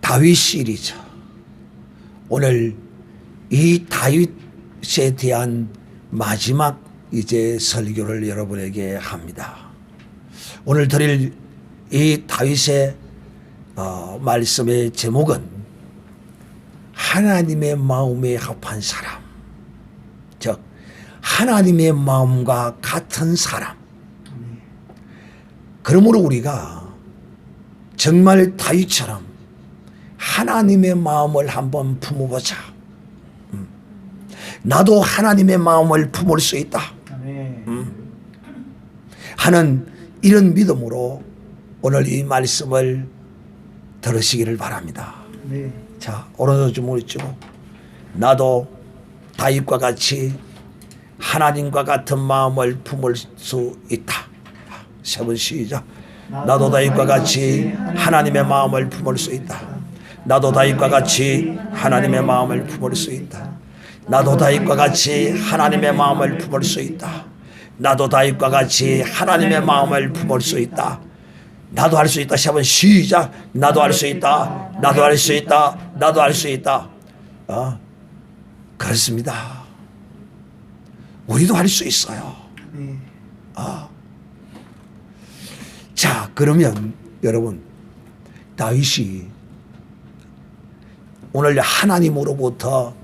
다윗 시리즈. 오늘 이 다윗에 대한 마지막 이제 설교를 여러분에게 합니다. 오늘 드릴 이 다윗의 말씀의 제목은 하나님의 마음에 합한 사람, 즉 하나님의 마음과 같은 사람. 그러므로 우리가 정말 다윗처럼 하나님의 마음을 한번 품어보자. 나도 하나님의 마음을 품을 수 있다 하는 이런 믿음으로 오늘 이 말씀을 들으시기를 바랍니다. 네. 자, 오른손 주먹을 쥐고 나도 다윗과 같이 하나님과 같은 마음을 품을 수 있다. 세 번 시작. 나도 다윗과 같이 하나님의 마음을 품을 수 있다. 나도 다윗과 같이 하나님의 마음을 품을 수 있다. 나도 다윗과 같이 하나님의 마음을 품을 수 있다. 나도 다윗과 같이 하나님의 마음을 품을 수 있다. 나도 할 수 있다. 세 번 시작. 나도 할 수 있다. 나도 할 수 있다. 나도 할 수 있다. 그렇습니다. 우리도 할 수 있어요. 네. 자, 그러면 여러분, 다윗이 오늘 하나님으로부터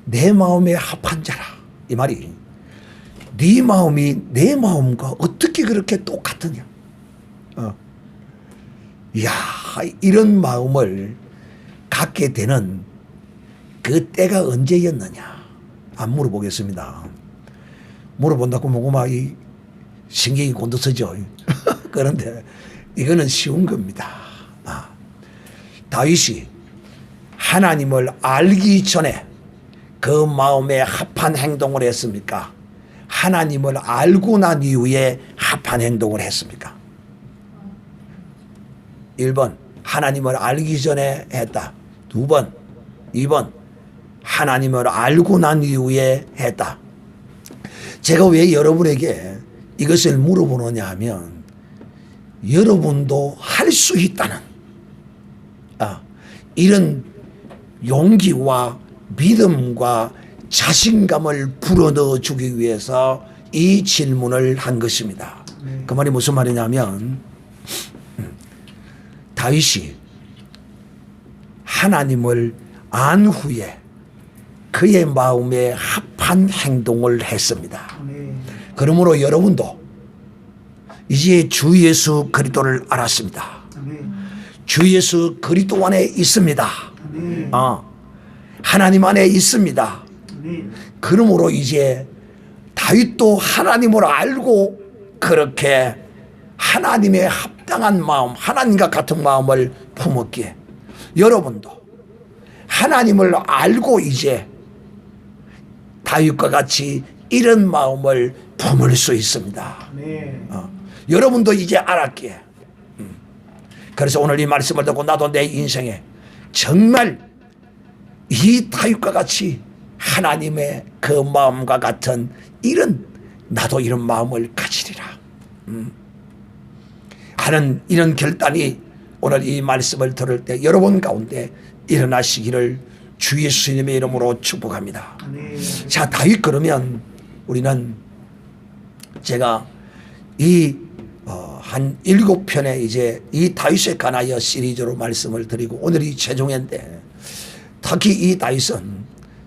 내 마음에 합한 자라, 이 말이 네 마음이 내 마음과 어떻게 그렇게 똑같으냐. 이야, 이런 마음을 갖게 되는 그 때가 언제였느냐 안 물어보겠습니다. 물어본다고 뭐고 막 이 신경이 곤두서죠. 그런데 이거는 쉬운 겁니다. 다윗이 하나님을 알기 전에 그 마음에 합한 행동을 했습니까? 하나님을 알고 난 이후에 합한 행동을 했습니까? 1번 하나님을 알기 전에 했다. 2번 2번 하나님을 알고 난 이후에 했다. 제가 왜 여러분에게 이것을 물어보느냐 하면 여러분도 할 수 있다는 이런 용기와 믿음과 자신감을 불어넣어 주기 위해서 이 질문을 한 것입니다. 그 말이 무슨 말이냐면 다윗이 하나님을 안 후에 그의 마음에 합한 행동을 했습니다. 그러므로 여러분도 이제 주 예수 그리스도를 알았습니다. 주 예수 그리스도 안에 있습니다. 하나님 안에 있습니다. 그러므로 이제 다윗도 하나님을 알고 그렇게 하나님의 합당한 마음, 하나님과 같은 마음을 품었기에 여러분도 하나님을 알고 이제 다윗과 같이 이런 마음을 품을 수 있습니다. 여러분도 이제 알았기에 그래서 오늘 이 말씀을 듣고 나도 내 인생에 정말 이 다윗과 같이 하나님의 그 마음과 같은 나도 이런 마음을 가지리라 하는 이런 결단이 오늘 이 말씀을 들을 때 여러분 가운데 일어나시기를 주 예수님의 이름으로 축복합니다. 자, 다윗 그러면 우리는 제가 한 7편의 이제 이 다윗에 관하여 시리즈로 말씀을 드리고 오늘이 최종인데 특히 이 다윗은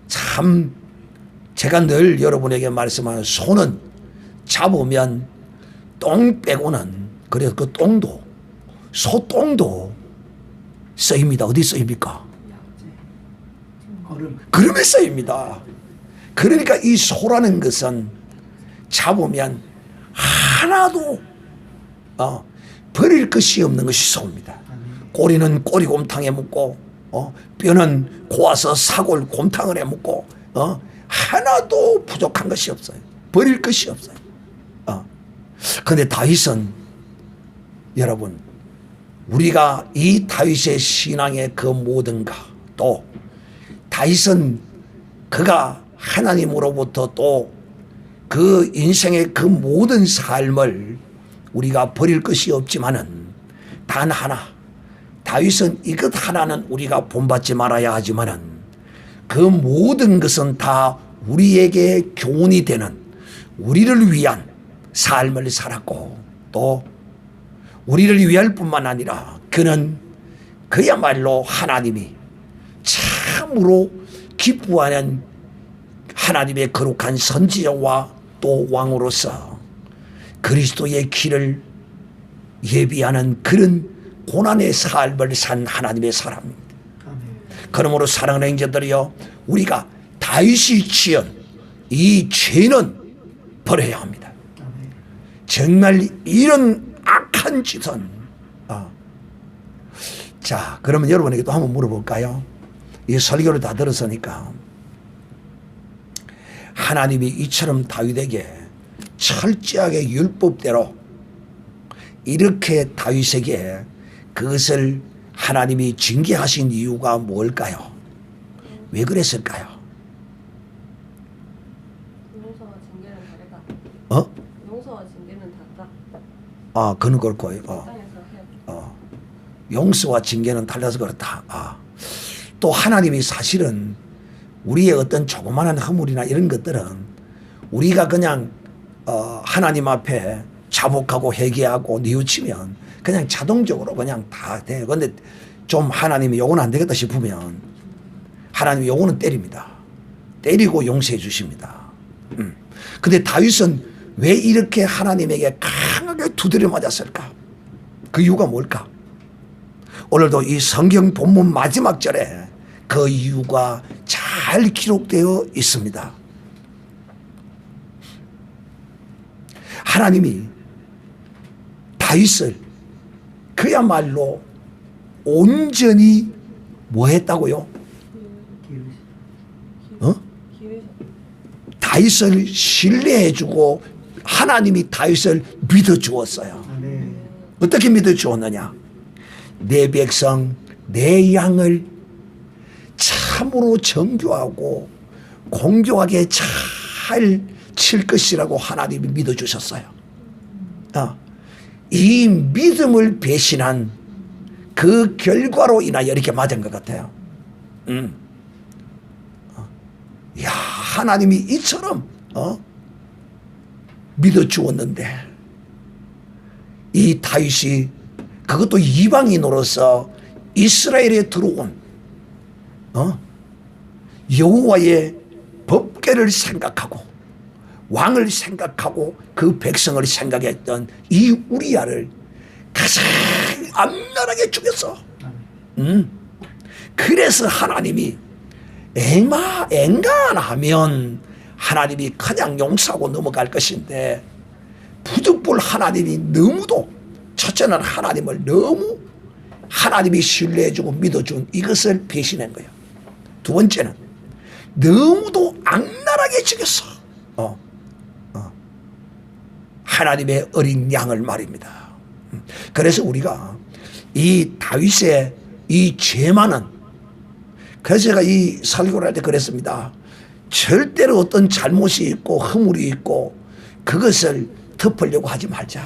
참 제가 늘 여러분에게 말씀하는 소는 잡으면 똥 빼고는 그래서 그 똥도 소똥도 쓰입니다. 어디 쓰입니까? 걸음에 쓰입니다. 그러니까 이 소라는 것은 잡으면 하나도 버릴 것이 없는 것이 소입니다. 꼬리는 꼬리곰탕에 묻고 뼈는 고아서 사골 곰탕을 해 묻고 하나도 부족한 것이 없어요. 버릴 것이 없어요. 그런데 다윗은 여러분 우리가 이 다윗의 신앙의 그 모든 것 또 다윗은 그가 하나님으로부터 또 그 인생의 그 모든 삶을 우리가 버릴 것이 없지만은 단 다윗은 이것 하나는 우리가 본받지 말아야 하지만은 그 모든 것은 다 우리에게 교훈이 되는 우리를 위한 삶을 살았고 또 우리를 위할 뿐만 아니라 그는 그야말로 하나님이 참으로 기뻐하는 하나님의 거룩한 선지자와 또 왕으로서 그리스도의 길을 예비하는 그런 고난의 삶을 산 하나님의 사람입니다. 그러므로 사랑하는 형제들이여 우리가 다윗이 지은 이 죄는 버려야 합니다. 정말 이런 악한 짓은 자 그러면 여러분에게도 한번 물어볼까요? 이 설교를 다 들었으니까 하나님이 이처럼 다윗에게 철저하게 율법대로 이렇게 다윗에게 그것을 하나님이 징계하신 이유가 뭘까요? 왜 그랬을까요? 용서와 징계는 다르다. 용서와 징계는 다르다. 그는 그렇고 땅에서 용서와 징계는 달라서 그렇다. 또 하나님이 사실은 우리의 어떤 조그마한 허물이나 이런 것들은 우리가 그냥 하나님 앞에 자복하고 회개하고 뉘우치면 그냥 자동적으로 그냥 다 돼. 그런데 좀 하나님이 요건 안 되겠다 싶으면 하나님이 요거는 때립니다. 때리고 용서해 주십니다. 근데 다윗은 왜 이렇게 하나님에게 강하게 두드려 맞았을까? 그 이유가 뭘까? 오늘도 이 성경 본문 마지막 절에 그 이유가 잘 기록되어 있습니다. 하나님이 다윗을 그야말로 온전히 뭐 했다고요? 다윗을 신뢰해주고 하나님이 다윗을 믿어주었어요. 어떻게 믿어주었느냐? 내 백성 내 양을 참으로 정교하고 공교하게 잘 칠 것이라고 하나님이 믿어주셨어요. 이 믿음을 배신한 그 결과로 인하여 이렇게 맞은 것 같아요. 야, 하나님이 이처럼 믿어주었는데 이 다윗이 그것도 이방인으로서 이스라엘에 들어온 여호와의 법궤를 생각하고 왕을 생각하고 그 백성을 생각했던 이 우리야를 가장 암멸하게 죽였어. 그래서 하나님이 앵간하면 하나님이 그냥 용서하고 넘어갈 것인데 부득불 하나님이 너무도 첫째는 하나님을 너무 하나님이 신뢰해주고 믿어준 이것을 배신한 거예요. 두 번째는 너무도 악랄하게 죽였어. 하나님의 어린 양을 말입니다. 그래서 우리가 이 다윗의 이 죄만은 그래서 제가 이 설교를 할 때 그랬습니다. 절대로 어떤 잘못이 있고 허물이 있고 그것을 덮으려고 하지 말자.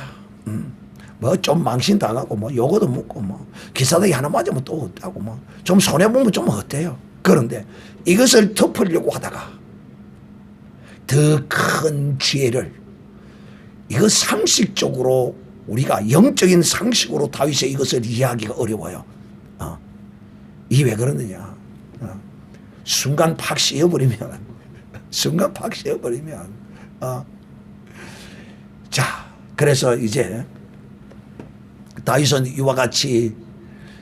뭐 좀 망신당하고 뭐 요거도 묻고 뭐 기사대기 하나 맞으면 또 어때고 뭐 좀 손해보면 좀 어때요. 그런데 이것을 덮으려고 하다가 더 큰 죄를 이거 상식적으로 우리가 영적인 상식으로 다윗의 이것을 이해하기가 어려워요. 이게 왜 그러느냐. 순간 팍 씌어버리면 자 그래서 이제 다윗은 이와 같이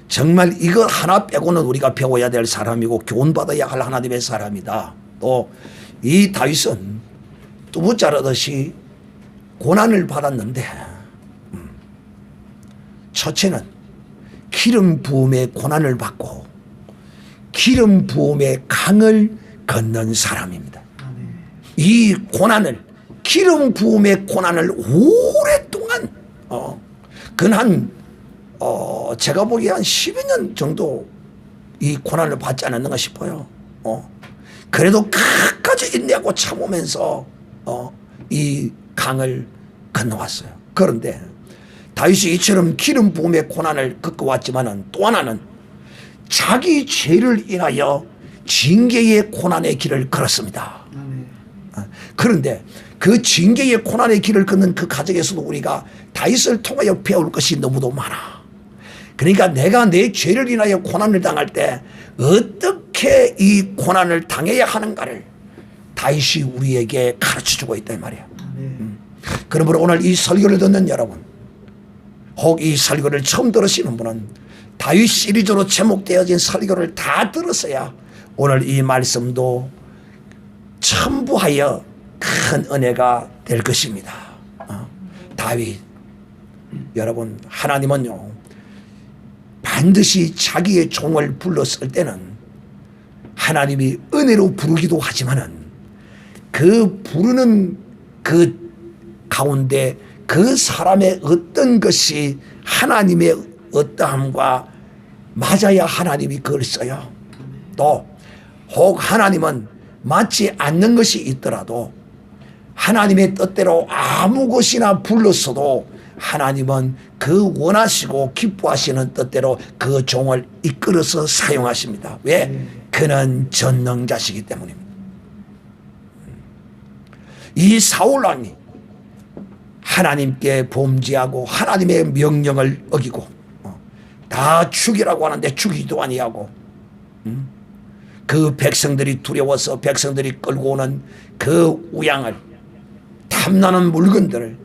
정말 이거 하나 빼고는 우리가 배워야 될 사람이고 교훈받아야 할 하나님의 사람이다. 또 이 다윗은 두부 자르듯이 고난을 받았는데 첫째는 기름 부음의 고난을 받고 기름 부음의 강을 건넌 사람입니다. 이 고난을 기름 부음의 고난을 오랫동안 그한 제가 보기에 한 12년 정도 이 고난을 받지 않았는가 싶어요. 그래도 끝까지 인내하고 참으면서 이 강을 건너왔어요. 그런데 다윗이 이처럼 기름 부음의 고난을 겪어왔지만은 또 하나는 자기 죄를 인하여 징계의 고난의 길을 걸었습니다. 그런데 그 징계의 고난의 길을 걷는 그 과정에서도 우리가 다윗을 통하여 배울 것이 너무도 많아. 그러니까 내가 내 죄를 인하여 고난을 당할 때 어떻게 이 고난을 당해야 하는가를 다윗이 우리에게 가르쳐주고 있다 이 말이야. 그러므로 오늘 이 설교를 듣는 여러분, 혹 이 설교를 처음 들으시는 분은 다윗 시리즈로 제목되어진 설교를 다 들었어야 오늘 이 말씀도 첨부하여 큰 은혜가 될 것입니다. 다윗, 여러분, 하나님은요 반드시 자기의 종을 불렀을 때는 하나님이 은혜로 부르기도 하지만은 그 부르는 그 가운데 그 사람의 어떤 것이 하나님의 어떠함과 맞아야 하나님이 그걸 써요. 또 혹 하나님은 맞지 않는 것이 있더라도 하나님의 뜻대로 아무 것이나 불렀어도 하나님은 그 원하시고 기뻐하시는 뜻대로 그 종을 이끌어서 사용하십니다. 왜? 그는 전능자시기 때문입니다. 이 사울왕이 하나님께 범죄하고 하나님의 명령을 어기고 다 죽이라고 하는데 죽이지도 아니하고 그 백성들이 두려워서 백성들이 끌고 오는 그 우양을 탐나는 물건들을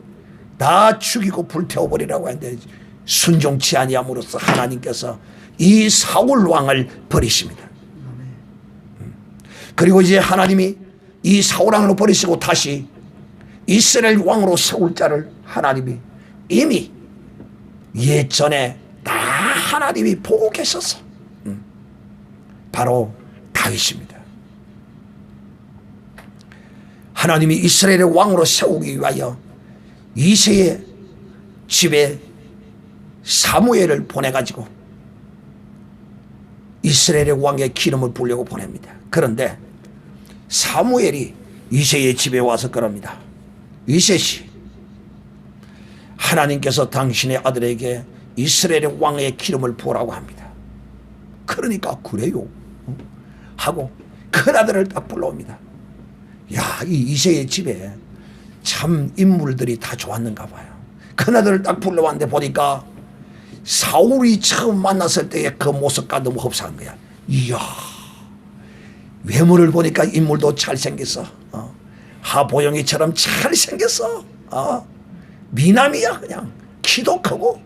다 죽이고 불태워버리라고 하는데 순종치 아니함으로써 하나님께서 이 사울 왕을 버리십니다. 그리고 이제 하나님이 이 사울 왕을 버리시고 다시 이스라엘 왕으로 세울 자를 하나님이 이미 예전에 다 하나님이 보고 계셨어. 바로 다윗입니다. 하나님이 이스라엘의 왕으로 세우기 위하여 이새의 집에 사무엘을 보내가지고 이스라엘의 왕의 기름을 부으려고 보냅니다. 그런데 사무엘이 이새의 집에 와서 그럽니다. 이새씨, 하나님께서 당신의 아들에게 이스라엘의 왕의 기름을 부으라고 합니다. 그러니까 그래요 하고 큰 아들을 딱 불러옵니다. 야, 이 이새의 집에 참 인물들이 다 좋았는가 봐요. 큰 아들을 딱 불러왔는데 보니까 사울이 처음 만났을 때의 그 모습과 너무 흡사한 거야. 이야, 외모를 보니까 인물도 잘생겼어. 하보영이처럼 잘생겼어. 미남이야. 그냥 키도 크고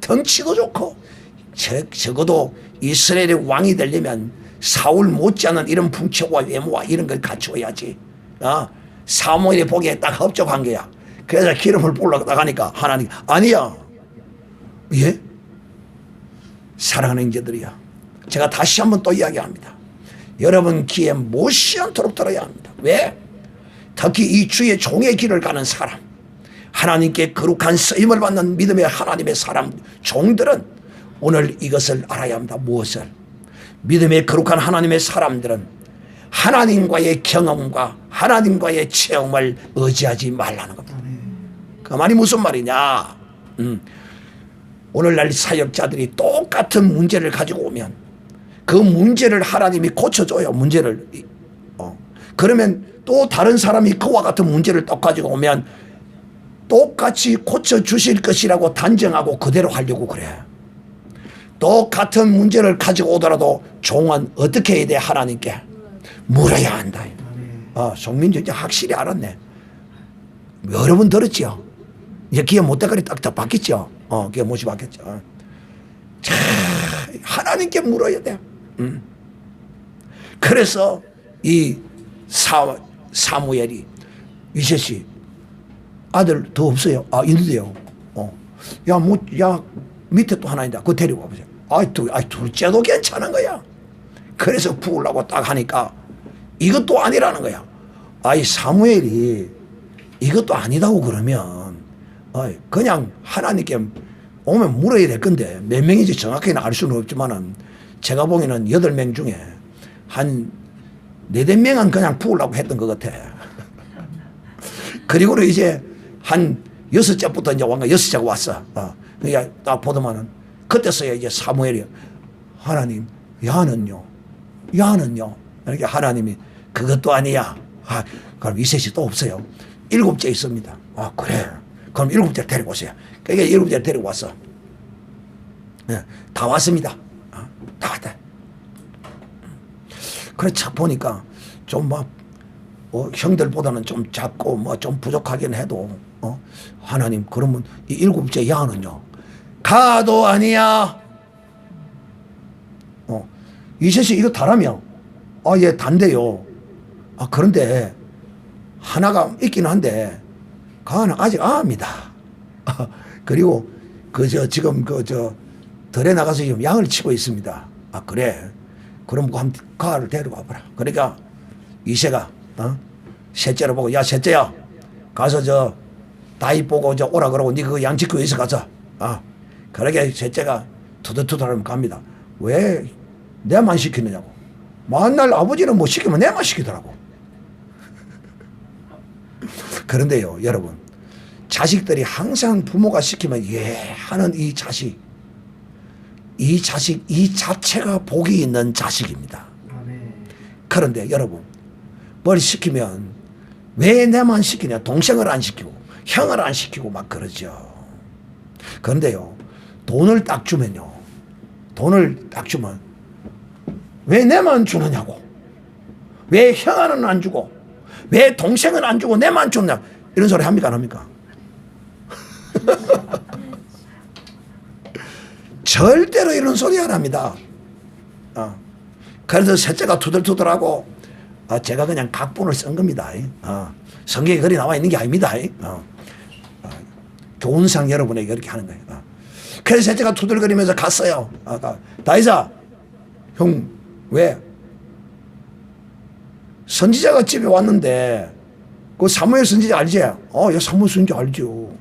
덩치도 좋고 적어도 이스라엘의 왕이 되려면 사울 못지않은 이런 풍채와 외모와 이런 걸 갖추어야지. 사무엘이 보기에 딱 합적한 거야. 그래서 기름을 부으려고 나가니까 하나님, 아니야. 예? 사랑하는 형제들이야, 제가 다시 한번 또 이야기합니다. 여러분 귀에 못이 않도록 들어야 합니다. 왜? 특히 이 주의 종의 길을 가는 사람, 하나님께 거룩한 쓰임을 받는 믿음의 하나님의 사람 종들은 오늘 이것을 알아야 합니다. 무엇을? 믿음의 거룩한 하나님의 사람들은 하나님과의 경험과 하나님과의 체험을 의지하지 말라는 겁니다. 그 말이 무슨 말이냐? 오늘날 사역자들이 똑같은 문제를 가지고 오면 그 문제를 하나님이 고쳐줘요. 문제를. 그러면 또 다른 사람이 그와 같은 문제를 또 가지고 오면 똑같이 고쳐주실 것이라고 단정하고 그대로 하려고 그래. 똑같은 문제를 가지고 오더라도 종은 어떻게 해야 돼? 하나님께 물어야 한다. 송민주 이제 확실히 알았네. 여러 번 들었죠. 이제 귀에 못대가리 딱 바뀌었죠. 귀에 못이 바뀌었죠. 자, 하나님께 물어야 돼. 그래서 이 사무엘이, 이새씨 아들 더 없어요? 있는데요. 야 밑에 또 하나 있다. 그거 데리고 와보세요. 둘째도 괜찮은 거야. 그래서 부으려고 딱 하니까 이것도 아니라는 거야. 사무엘이 이것도 아니다고 그러면 그냥 하나님께 오면 물어야 될 건데 몇 명인지 정확히는 알 수는 없지만은 제가 보기에는 8명 중에 한 4~5명은 그냥 부으려고 했던 것 같아. 그리고 이제 한 6째부터 이제 왕가 6째가 왔어. 그러니까 딱 보더만은 그때서야 이제 사무엘이 하나님 야는요 이렇게 하나님이 그것도 아니야. 그럼 이셋이 또 없어요. 7째 있습니다. 그래. 그럼 7째 데리고 오세요. 그러니까 7째 데리고 왔어. 다 왔습니다. 다 왔다. 그래 착 보니까 좀 막 형들보다는 좀 작고 뭐 좀 부족하긴 해도 하나님 그러면 이 7째 야는요 가도 아니야. 이셋이 이거 다라며 얘 단데요. 그런데 하나가 있긴 한데 가는 아직 아합니다. 그리고 지금 덜에 나가서 지금 양을 치고 있습니다. 그래. 그럼 가를 데려와 봐라. 그러니까 이세가 셋째로 보고 야 셋째야 가서 다이 보고 오라 그러고 니 그 양 지키고 있어 가서. 그러게 셋째가 투덜투덜하면 갑니다. 왜 내만 시키느냐고. 만날 아버지는 못 시키면 내만 시키더라고. 그런데요 여러분 자식들이 항상 부모가 시키면 하는 이 자식 이 자체가 복이 있는 자식입니다. 그런데 여러분 뭘 시키면 왜 내만 시키냐. 동생을 안 시키고 형을 안 시키고 막 그러죠. 그런데요 돈을 딱 주면 왜 내만 주느냐고. 왜 형은 안 주고 왜 동생은 안 주고 내만 줬냐. 이런 소리 합니까 안 합니까? 절대로 이런 소리 안 합니다. 그래서 셋째가 투덜투덜하고 제가 그냥 각본을 쓴 겁니다. 성경에 글이 나와 있는 게 아닙니다. 교훈상 여러분에게 이렇게 하는 거예요. 그래서 셋째가 투덜거리면서 갔어요. 다이사 형 왜? 선지자가 집에 왔는데 그 사무엘 선지자 알지? 야 사무엘 선지자 알죠.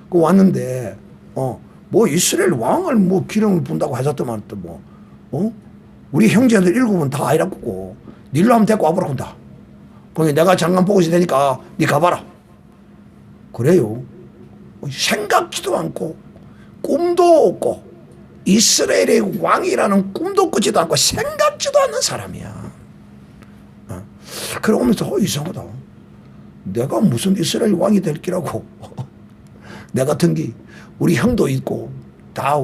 그 왔는데 뭐 이스라엘 왕을 뭐 기름을 분다고 하셨더만 또 뭐 우리 형제들 7은 다 아이라고 니를 한번 데리고 와보라 한다. 거기 내가 장관 보고 있을 테니까 니 가봐라. 그래요. 생각지도 않고 꿈도 없고 이스라엘의 왕이라는 꿈도 꾸지도 않고 생각지도 않는 사람이야. 그러면서 이상하다. 내가 무슨 이스라엘 왕이 될 기라고. 내 같은 게 우리 형도 있고 다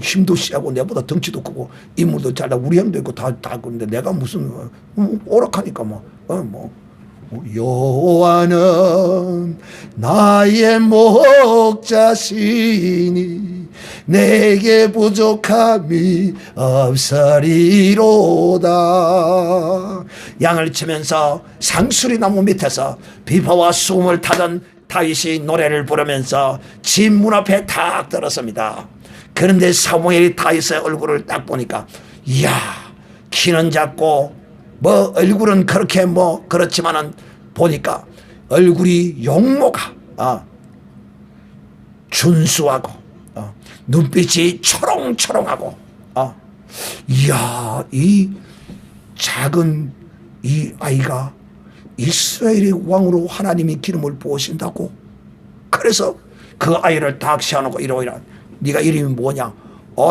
힘도 세고 내보다 덩치도 크고 인물도 잘나 우리 형도 있고 다 그런데 내가 무슨 오락하니까 여호와는 나의 목자시니 내게 부족함이 없으리로다. 양을 치면서 상수리 나무 밑에서 비바와 수금을 타던 다윗이 노래를 부르면서 집 문 앞에 탁 들었습니다. 그런데 사무엘이 다윗의 얼굴을 딱 보니까 이야 키는 작고 뭐 얼굴은 그렇게 뭐 그렇지만은 보니까 얼굴이 용모가 준수하고 눈빛이 초롱초롱하고 이야 이 작은 이 아이가 이스라엘의 왕으로 하나님이 기름을 부으신다고. 그래서 그 아이를 딱 세워놓고 이러이라 네가 이름이 뭐냐.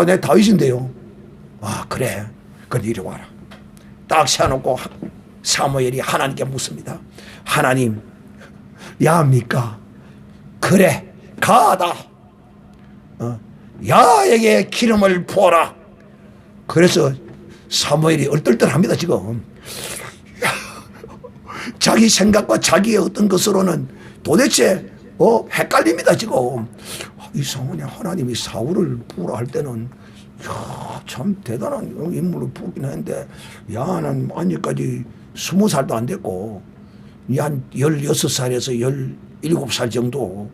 내 다윗인데요. 그래 그럼 이리 와라. 딱 세워놓고 사무엘이 하나님께 묻습니다. 하나님 야합니까? 그래 가다. 야에게 기름을 부어라. 그래서 사무엘이 얼떨떨합니다. 지금 자기 생각과 자기의 어떤 것으로는 도대체 헷갈립니다. 지금 이상하냐. 하나님이 사울을 부으라 할 때는 참 대단한 인물을 부르긴 했는데 야는 아직까지 20살도 안 됐고 한 16살에서 17살 정도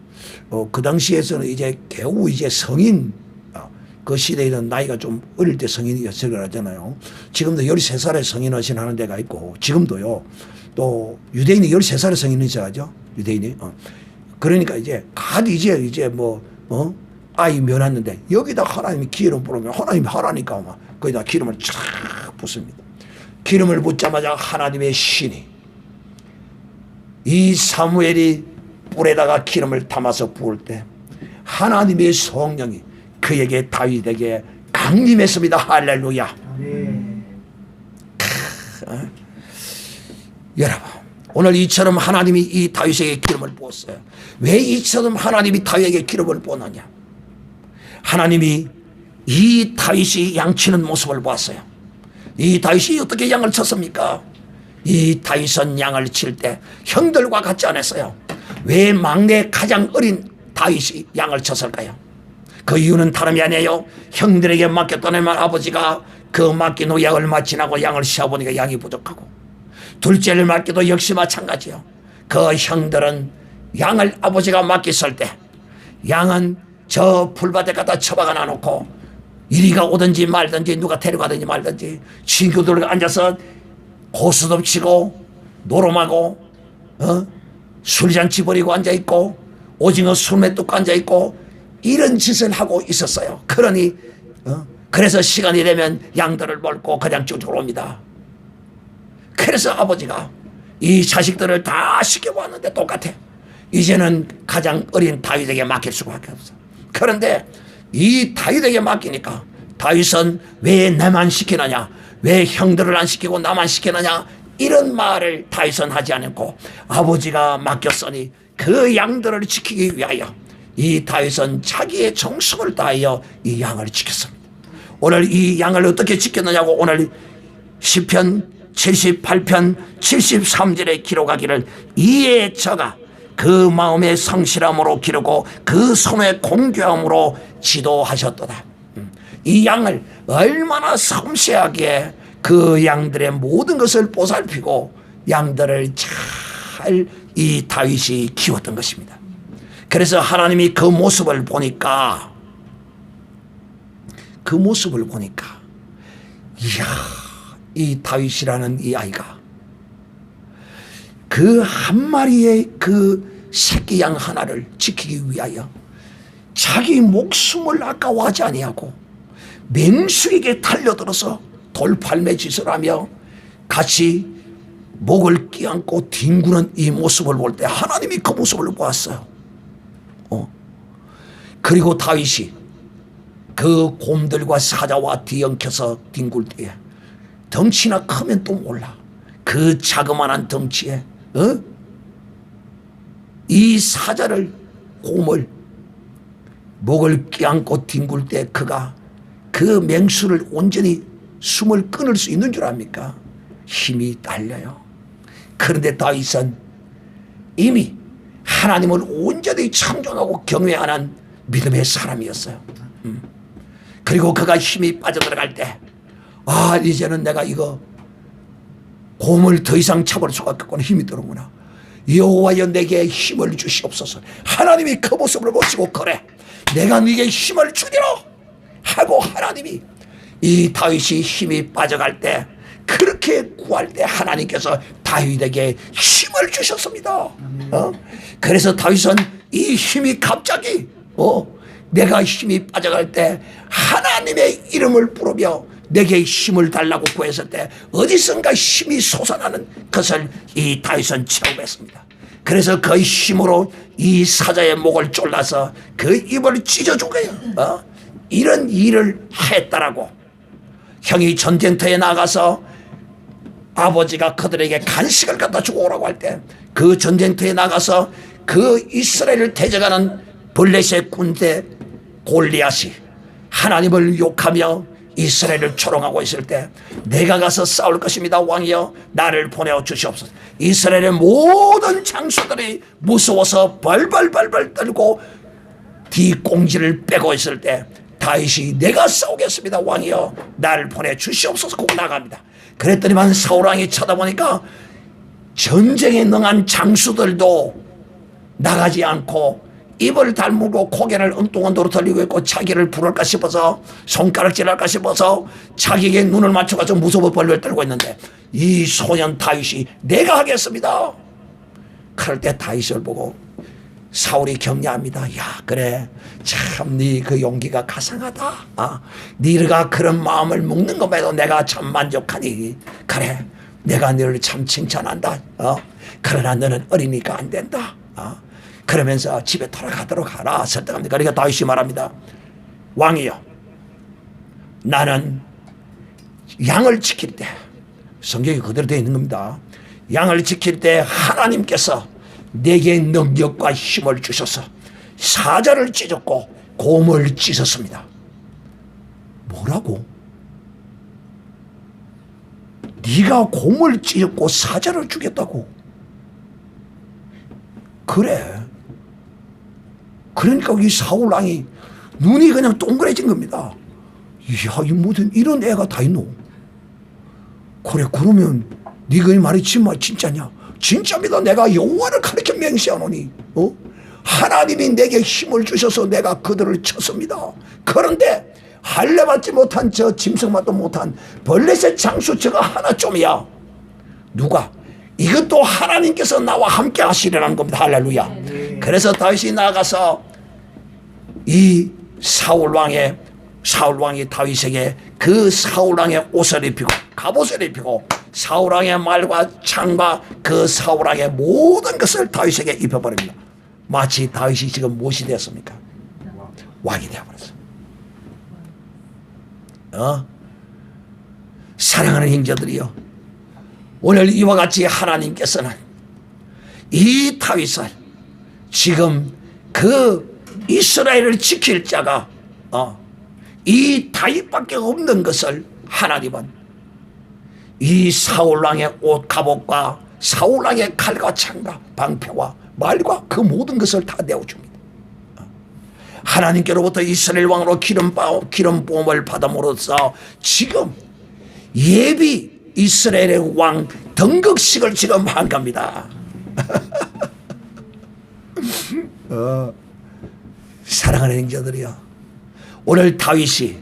그 당시에서는 이제 겨우 이제 성인 그 시대에는 나이가 좀 어릴 때 성인이었을 거잖아요. 지금도 13살에 성인하신 하는 데가 있고 지금도요. 또 유대인이 13살에 성인이죠. 유대인이. 그러니까 이제 이제 아이 면했는데 여기다 하나님이 기름 부으면 하나님이 하라니까 거기다 기름을 쫙 붓습니다. 기름을 붓자마자 하나님의 신이 이 사무엘이 뿔에다가 기름을 담아서 부을 때 하나님의 성령이 그에게 다윗에게 강림했습니다. 할렐루야. 여러분, 오늘 이처럼 하나님이 이 다윗에게 기름을 부었어요. 왜 이처럼 하나님이 다윗에게 기름을 부었느냐? 하나님이 이 다윗이 양치는 모습을 보았어요. 이 다윗이 어떻게 양을 쳤습니까? 이 다윗은 양을 칠 때 형들과 같지 않았어요. 왜 막내 가장 어린 다윗이 양을 쳤을까요? 그 이유는 다름이 아니에요. 형들에게 맡겼더니만 아버지가 그 맡긴 후에 얼마 지나고 양을 씌어보니까 양이 부족하고, 둘째를 맡기도 역시 마찬가지요. 그 형들은 양을 아버지가 맡겼을 때 양은 저 풀밭에 갖다 처박아 놔놓고 이리가 오든지 말든지 누가 데려가든지 말든지 친구들 앉아서 고스톱 치고 노름하고 술잔치 버리고 앉아있고 오징어 술매 뚝 앉아있고 이런 짓을 하고 있었어요. 그러니 그래서 시간이 되면 양들을 몰고 그냥 쭉 들어옵니다. 그래서 아버지가 이 자식들을 다 시켜보았는데 똑같아. 이제는 가장 어린 다윗에게 맡길 수밖에 없어. 그런데 이 다윗에게 맡기니까 다윗은 왜 나만 시키느냐, 왜 형들을 안 시키고 나만 시키느냐, 이런 말을 다윗은 하지 않고 아버지가 맡겼으니 그 양들을 지키기 위하여 이 다윗은 자기의 정성을 다하여 이 양을 지켰습니다. 오늘 이 양을 어떻게 지켰느냐고 오늘 시편 78편 73절에 기록하기를 이에 저가 그 마음의 성실함으로 기르고 그 손의 공교함으로 지도하셨도다. 이 양을 얼마나 섬세하게 그 양들의 모든 것을 보살피고 양들을 잘 이 다윗이 키웠던 것입니다. 그래서 하나님이 그 모습을 보니까 이야, 이 다윗이라는 이 아이가 그 한 마리의 그 새끼 양 하나를 지키기 위하여 자기 목숨을 아까워하지 아니하고 맹수에게 달려들어서 돌팔매짓을 하며 같이 목을 끼안고 뒹구는 이 모습을 볼 때 하나님이 그 모습을 보았어요. 그리고 다윗이 그 곰들과 사자와 뒤엉켜서 뒹굴 때에 덩치나 크면 또 몰라. 그 자그마한 덩치에 이 사자를 곰을 목을 끼안고 뒹굴 때 그가 그 맹수를 온전히 숨을 끊을 수 있는 줄 압니까? 힘이 딸려요. 그런데 다윗은 이미 하나님을 온전히 찬송하고 경외하는 믿음의 사람이었어요. 그리고 그가 힘이 빠져들어갈 때 이제는 내가 이거 곰을 더 이상 잡을 수가 없겠구나. 힘이 들어오구나. 여호와여 내게 힘을 주시옵소서. 하나님이 그 모습을 보시고 그래 내가 네게 힘을 주리라 하고 하나님이 이 다윗이 힘이 빠져갈 때 그렇게 구할 때 하나님께서 다윗에게 힘을 주셨습니다. 그래서 다윗은 이 힘이 갑자기 내가 힘이 빠져갈 때 하나님의 이름을 부르며 내게 힘을 달라고 구했을 때 어디선가 힘이 솟아나는 것을 이 다윗은 체험했습니다. 그래서 그 힘으로 이 사자의 목을 졸라서 그 입을 찢어준 거예요. 이런 일을 했다라고. 형이 전쟁터에 나가서 아버지가 그들에게 간식을 갖다 주고 오라고 할 때 그 전쟁터에 나가서 그 이스라엘을 대적하는 블레셋 군대 골리앗이 하나님을 욕하며 이스라엘을 조롱하고 있을 때 내가 가서 싸울 것입니다. 왕이여 나를 보내어 주시옵소서. 이스라엘의 모든 장수들이 무서워서 벌벌벌벌 떨고 뒷공지를 빼고 있을 때 다윗이 내가 싸우겠습니다. 왕이여 나를 보내 주시옵소서 하고 나갑니다. 그랬더니만 사울왕이 쳐다보니까 전쟁에 능한 장수들도 나가지 않고 입을 다물고 고개를 엉뚱한도로 돌리고 있고 자기를 부를까 싶어서 손가락질할까 싶어서 자기에게 눈을 맞춰가지고 무서워 벌벌 떨고 있는데 이 소년 다윗이 내가 하겠습니다. 그럴 때 다윗을 보고 사울이 격려합니다. 야 그래 참 네 그 용기가 가상하다. 네가 그런 마음을 먹는 것에도 내가 참 만족하니 그래 내가 너를 참 칭찬한다. 그러나 너는 어리니까 안 된다. 그러면서 집에 돌아가도록 하라 설득합니다. 그러니까 다윗이 말합니다. 왕이여, 나는 양을 지킬 때, 성경이 그대로 되어 있는 겁니다. 양을 지킬 때 하나님께서 내게 능력과 힘을 주셔서 사자를 찢었고 곰을 찢었습니다. 뭐라고? 네가 곰을 찢었고 사자를 죽였다고? 그래. 그러니까 이 사울 왕이 눈이 그냥 동그래진 겁니다. 이야, 이 무슨 이런 애가 다 있노? 그래, 그러면 네가 이 말이 진짜냐? 진짜입니다. 내가 여호와를 가리켜 맹세하노니 하나님이 내게 힘을 주셔서 내가 그들을 쳤습니다. 그런데 할례 받지 못한 저 짐승만도 못한 벌레의 장수 저가 하나쯤이야. 누가? 이것도 하나님께서 나와 함께 하시려는 겁니다. 할렐루야. 그래서 다윗이 나가서 이 사울 왕이 다윗에게 그 사울 왕의 옷을 입히고 갑옷을 입히고 사울 왕의 말과 창과 그 사울 왕의 모든 것을 다윗에게 입혀버립니다. 마치 다윗이 지금 무엇이 되었습니까? 왕이 되어버렸어. 사랑하는 형제들이여, 오늘 이와 같이 하나님께서는 이 다윗을 지금 그 이스라엘을 지킬 자가 이 다윗밖에 없는 것을 하나님은 이 사울왕의 옷 갑옷과 사울왕의 칼과 창과 방패와 말과 그 모든 것을 다 내어줍니다. 하나님께로부터 이스라엘 왕으로 기름 부음을 받음으로써 지금 예비 이스라엘의 왕 등극식을 지금 한 겁니다. 사랑하는 형제들이여, 오늘 다윗이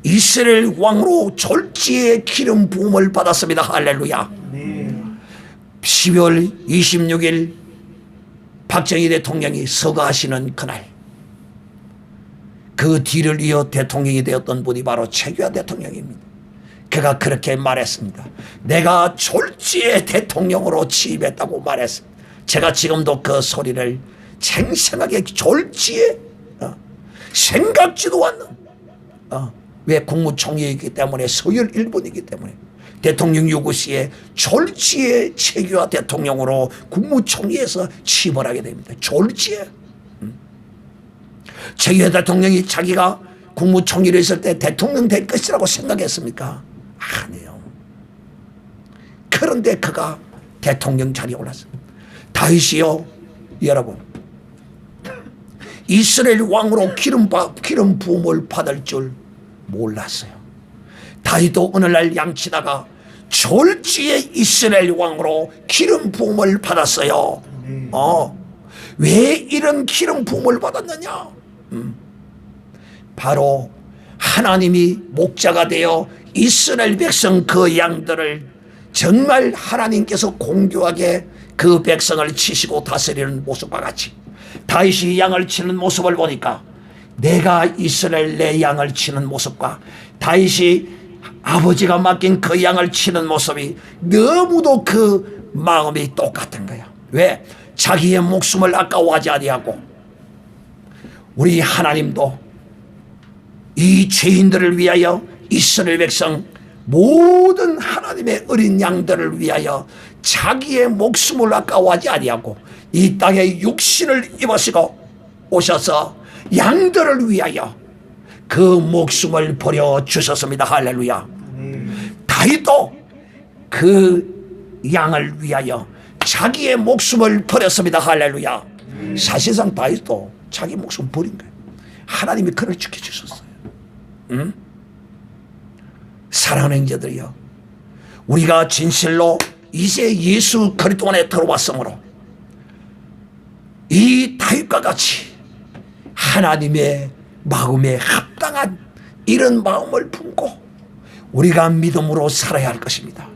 이스라엘 왕으로 졸지에 기름 부음을 받았습니다. 할렐루야. 12월 26일 박정희 대통령이 서거하시는 그날, 그 뒤를 이어 대통령이 되었던 분이 바로 최규하 대통령입니다. 그가 그렇게 말했습니다. 내가 졸지에 대통령으로 취임했다고 말했습니다. 제가 지금도 그 소리를 생생하게 졸지에 생각지도 않는 왜 국무총리이기 때문에 서열 1분이기 때문에 대통령 요구 시에 졸지에 최규하 대통령으로 국무총리에서 취임을 하게 됩니다. 졸지에. 최규하 대통령이 자기가 국무총리를 했을 때 대통령 될 것이라고 생각했습니까? 아니에요. 그런데 그가 대통령 자리에 올랐습니다. 다윗이요, 여러분, 이스라엘 왕으로 기름 부음을 받을 줄 몰랐어요. 다윗도 어느 날 양치다가 졸지에 이스라엘 왕으로 기름 부음을 받았어요. 왜 이런 기름 부음을 받았느냐? 바로 하나님이 목자가 되어 이스라엘 백성 그 양들을 정말 하나님께서 공교하게 그 백성을 치시고 다스리는 모습과 같이 다윗이 양을 치는 모습을 보니까 내가 이스라엘 내 양을 치는 모습과 다윗이 아버지가 맡긴 그 양을 치는 모습이 너무도 그 마음이 똑같은 거야. 왜? 자기의 목숨을 아까워하지 아니하고 우리 하나님도 이 죄인들을 위하여 이스라엘 백성 모든 하나님의 어린 양들을 위하여 자기의 목숨을 아까워하지 아니하고 이 땅에 육신을 입으시고 오셔서 양들을 위하여 그 목숨을 버려 주셨습니다. 할렐루야. 다윗도 그 양을 위하여 자기의 목숨을 버렸습니다. 할렐루야. 사실상 다윗도 자기 목숨 버린 거예요. 하나님이 그를 지켜주셨어요. 사랑하는 형제들이여, 우리가 진실로 이제 예수 그리스도 안에 들어왔으므로 이 다윗과 같이 하나님의 마음에 합당한 이런 마음을 품고 우리가 믿음으로 살아야 할 것입니다.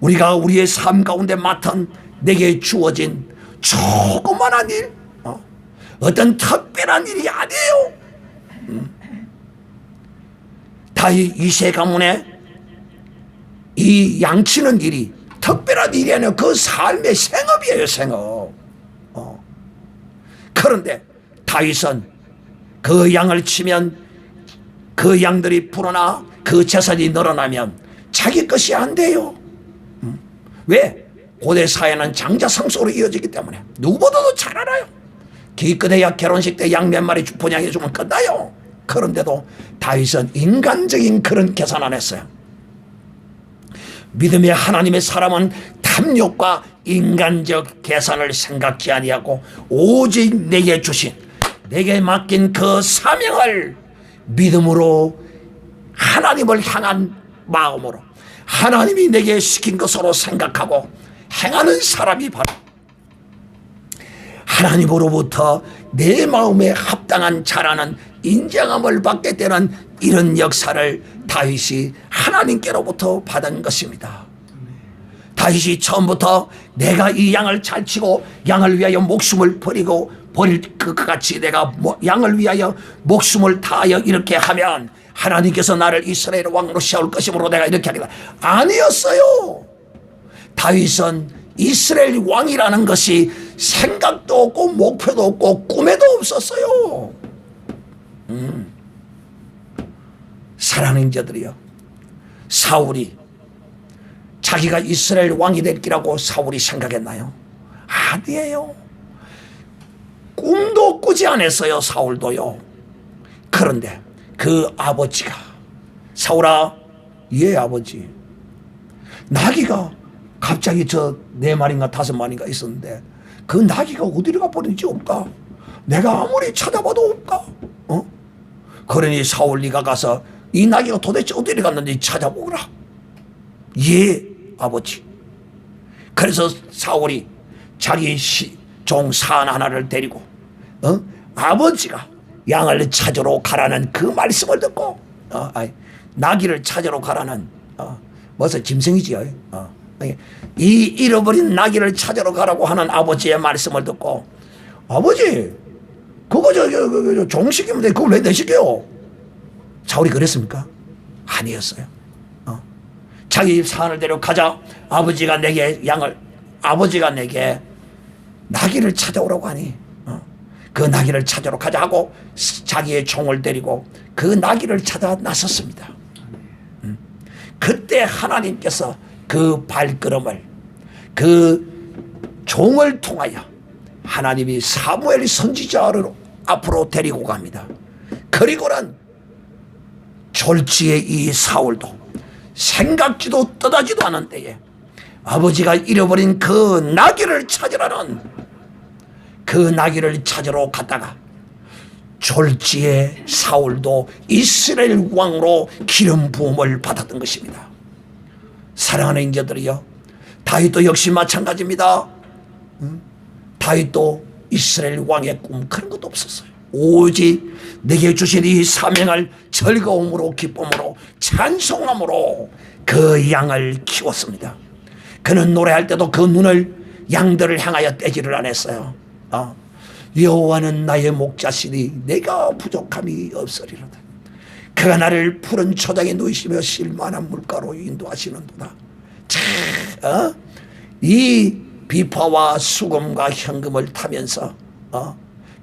우리가 우리의 삶 가운데 맡은 내게 주어진 조그만한 일, 어떤 특별한 일이 아니에요. 다윗 이세 가문에 이 양치는 일이 특별한 일이 아니라 그 삶의 생업이에요. 생업. 그런데 다윗은 그 양을 치면 그 양들이 불어나 그 재산이 늘어나면 자기 것이 안 돼요. 왜? 고대 사회는 장자상속으로 이어지기 때문에 누구보다도 잘 알아요. 기껏해야 결혼식 때 양 몇 마리 분양해 주면 끝나요. 그런데도 다윗은 인간적인 그런 계산 안 했어요. 믿음의 하나님의 사람은 탐욕과 인간적 계산을 생각지 아니하고 오직 내게 주신, 내게 맡긴 그 사명을 믿음으로 하나님을 향한 마음으로 하나님이 내게 시킨 것으로 생각하고 행하는 사람이 바로 하나님으로부터 내 마음에 합당한 자라는 인정함을 받게 되는 이런 역사를 다윗이 하나님께로부터 받은 것입니다. 다윗이 처음부터 내가 이 양을 잘 치고 양을 위하여 목숨을 버릴 것 같이 내가 양을 위하여 목숨을 다하여 이렇게 하면 하나님께서 나를 이스라엘 왕으로 세울 것이므로 내가 이렇게 하겠다. 아니었어요. 다윗은 이스라엘 왕이라는 것이 생각도 없고 목표도 없고 꿈에도 없었어요. 사랑하는 자들이요, 사울이 자기가 이스라엘 왕이 될 기라고 사울이 생각했나요? 아니에요. 꿈도 꾸지 않았어요. 사울도요. 그런데 그 아버지가, 사울아, 예 아버지, 나귀가 갑자기 저 4마리인가 5마리인가 있었는데 그 나귀가 어디로 가버린지 없까? 내가 아무리 찾아봐도 없까? 그러니 사울 네가 가서 이 나귀가 도대체 어디로 갔는지 찾아보거라. 예 아버지. 그래서 사울이 자기 종 산 하나를 데리고 아버지가 양을 찾으러 가라는 그 말씀을 듣고 나귀를 찾으러 가라는 무슨 짐승이지요. 이 잃어버린 나귀를 찾으러 가라고 하는 아버지의 말씀을 듣고, 아버지 그거 저 종식이면 돼. 그걸 왜 내시게요? 사울이 그랬습니까? 아니었어요. 자기 산을 데려가자. 아버지가 내게 나귀를 찾아오라고 하니 그 나귀를 찾으러 가자 하고 자기의 종을 데리고 그 나귀를 찾아 나섰습니다. 그때 하나님께서 그 발걸음을, 그 종을 통하여 하나님이 사무엘 선지자를 앞으로 데리고 갑니다. 그리고는 졸지의 이 사울도 생각지도 떠나지도 않은 때에 아버지가 잃어버린 그 나귀를 찾으러 갔다가 졸지의 사울도 이스라엘 왕으로 기름 부음을 받았던 것입니다. 사랑하는 인자들이요, 다윗도 역시 마찬가지입니다. 다윗도 이스라엘 왕의 꿈 그런 것도 없었어요. 오직 내게 주신 이 사명을 즐거움으로, 기쁨으로, 찬송함으로 그 양을 키웠습니다. 그는 노래할 때도 그 눈을 양들을 향하여 떼지를 않았어요. 여호와는 나의 목자시니 내가 부족함이 없으리로다. 그가 나를 푸른 초장에 누이시며 실만한 물가로 인도하시는도다. 이 비파와 수금과 현금을 타면서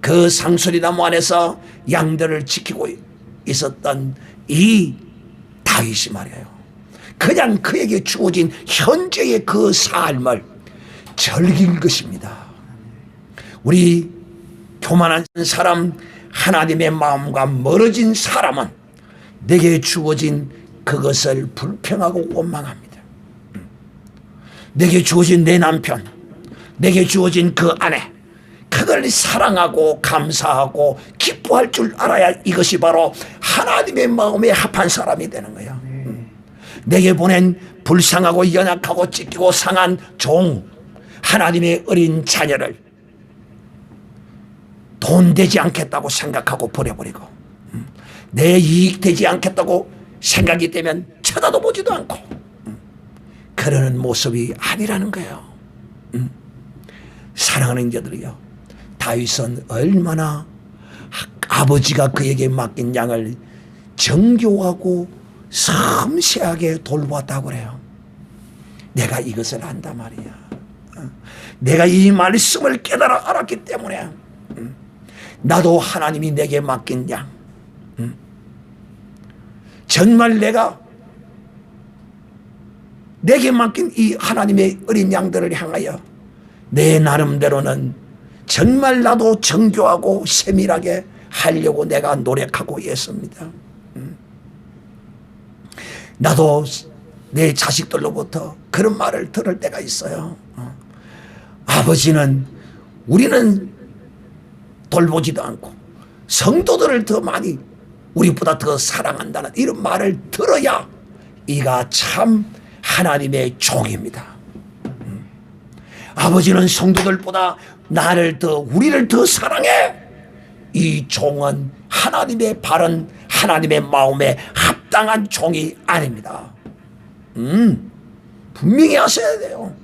그 상수리나무 안에서 양들을 지키고 있었던 이 다윗이 말이에요, 그냥 그에게 주어진 현재의 그 삶을 즐길 것입니다. 우리 교만한 사람, 하나님의 마음과 멀어진 사람은 내게 주어진 그것을 불평하고 원망합니다. 내게 주어진 내 남편, 내게 주어진 그 아내, 그걸 사랑하고 감사하고 기뻐할 줄 알아야 이것이 바로 하나님의 마음에 합한 사람이 되는 거예요. 내게 보낸 불쌍하고 연약하고 찢기고 상한 종, 하나님의 어린 자녀를 돈 되지 않겠다고 생각하고 버려버리고, 내 이익 되지 않겠다고 생각이 되면 쳐다도 보지도 않고 그러는 모습이 아니라는 거예요. 사랑하는 자들이요, 다윗은 얼마나 아버지가 그에게 맡긴 양을 정교하고 섬세하게 돌보았다고 그래요. 내가 이것을 안단 말이야. 내가 이 말씀을 깨달아 알았기 때문에 나도 하나님이 내게 맡긴 양, 정말 내게 맡긴 이 하나님의 어린 양들을 향하여 내 나름대로는 정말 나도 정교하고 세밀하게 하려고 내가 노력하고 있습니다. 나도 내 자식들로부터 그런 말을 들을 때가 있어요. 아버지는 우리는 돌보지도 않고 성도들을 더 많이 우리보다 더 사랑한다는 이런 말을 들어야 이가 참 하나님의 종입니다. 아버지는 성도들보다 우리를 더 사랑해. 이 종은 하나님의 바른 하나님의 마음에 합당한 종이 아닙니다. 분명히 하셔야 돼요.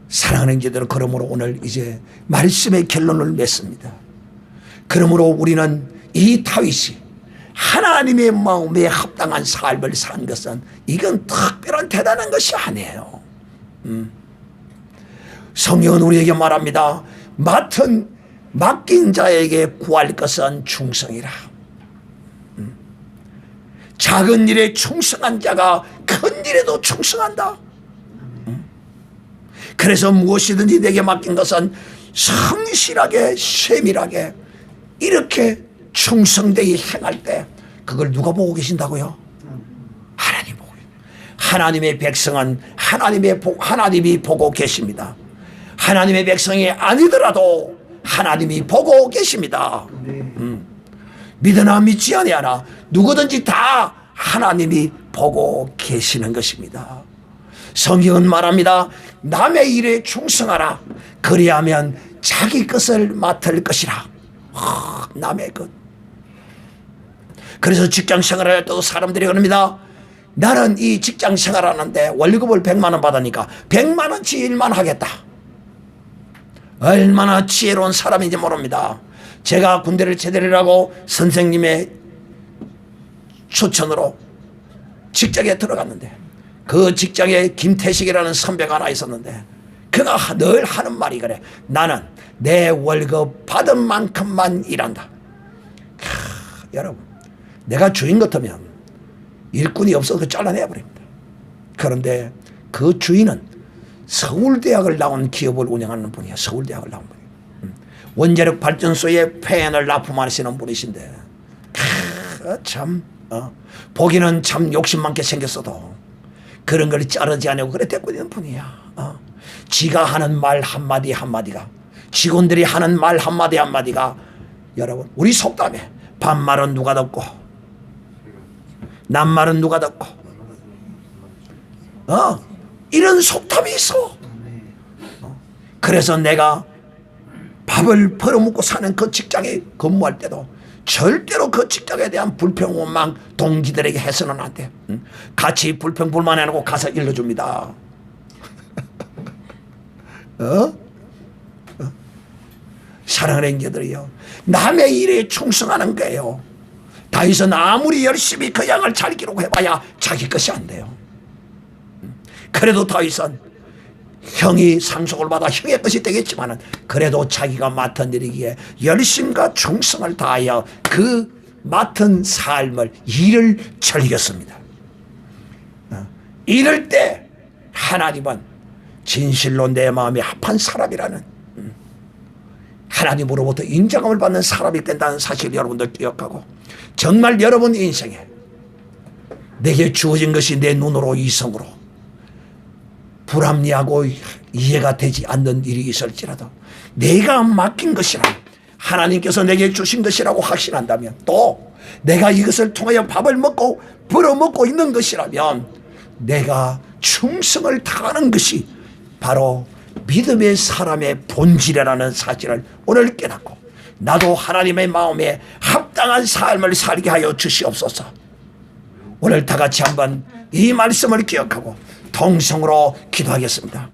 사랑하는 자들은 그러므로 오늘 이제 말씀의 결론을 맺습니다. 그러므로 우리는 이 다윗이 하나님의 마음에 합당한 삶을 산 것은 이건 특별한 대단한 것이 아니에요. 성경은 우리에게 말합니다. 맡긴 자에게 구할 것은 충성이라. 작은 일에 충성한 자가 큰 일에도 충성한다. 그래서 무엇이든지 내게 맡긴 것은 성실하게 세밀하게 이렇게 충성되게 행할 때 그걸 누가 보고 계신다고요? 하나님 보고 계십니다. 하나님의 백성은 하나님이 보고 계십니다. 하나님의 백성이 아니더라도 하나님이 보고 계십니다. 믿으나 믿지 아니하나 누구든지 다 하나님이 보고 계시는 것입니다. 성경은 말합니다. 남의 일에 충성하라. 그리하면 자기 것을 맡을 것이라. 남의 것. 그래서 직장 생활할 때도 사람들이 그럽니다. 나는 이 직장 생활하는데 월급을 100만 원 받으니까 100만 원치 일만 하겠다. 얼마나 지혜로운 사람인지 모릅니다. 제가 군대를 제대를 하고 선생님의 추천으로 직장에 들어갔는데 그 직장에 김태식이라는 선배가 하나 있었는데 그가 늘 하는 말이 그래. 나는 내 월급 받은 만큼만 일한다. 여러분, 내가 주인 같으면 일꾼이 없어서 잘라내버립니다. 그런데 그 주인은 서울대학을 나온 기업을 운영하는 분이야. 서울대학을 나온 분이야. 원자력 발전소에 팬을 납품하시는 분이신데 보기는 참 욕심 많게 생겼어도 그런 걸 자르지 않고 그래 데리고 있는 분이야. 지가 하는 말 한마디 한마디가, 직원들이 하는 말 한마디 한마디가, 여러분 우리 속담에 반말은 누가 듣고 낱말은 누가 듣고 이런 속담이 있어. 그래서 내가 밥을 벌어먹고 사는 그 직장에 근무할 때도 절대로 그 직장에 대한 불평 원망 동기들에게 해서는 안 돼. 같이 불평 불만해놓고 가서 일러줍니다. 사랑하는 형제들이요, 남의 일에 충성하는 거예요. 다윗은 아무리 열심히 그 양을 잘 기록해봐야 자기 것이 안 돼요. 그래도 다윗은 형이 상속을 받아 형의 것이 되겠지만은 그래도 자기가 맡은 일이기에 열심과 충성을 다하여 그 맡은 삶을 일을 즐겼습니다. 이럴 때 하나님은 진실로 내 마음에 합한 사람이라는 하나님으로부터 인정함을 받는 사람이 된다는 사실 여러분들 기억하고, 정말 여러분 인생에 내게 주어진 것이 내 눈으로 이성으로 불합리하고 이해가 되지 않는 일이 있을지라도 내가 맡긴 것이라 하나님께서 내게 주신 것이라고 확신한다면, 또 내가 이것을 통하여 밥을 먹고 벌어먹고 있는 것이라면 내가 충성을 다하는 것이 바로 믿음의 사람의 본질이라는 사실을 오늘 깨닫고, 나도 하나님의 마음에 합당한 삶을 살게 하여 주시옵소서. 오늘 다 같이 한번 이 말씀을 기억하고 통성으로 기도하겠습니다.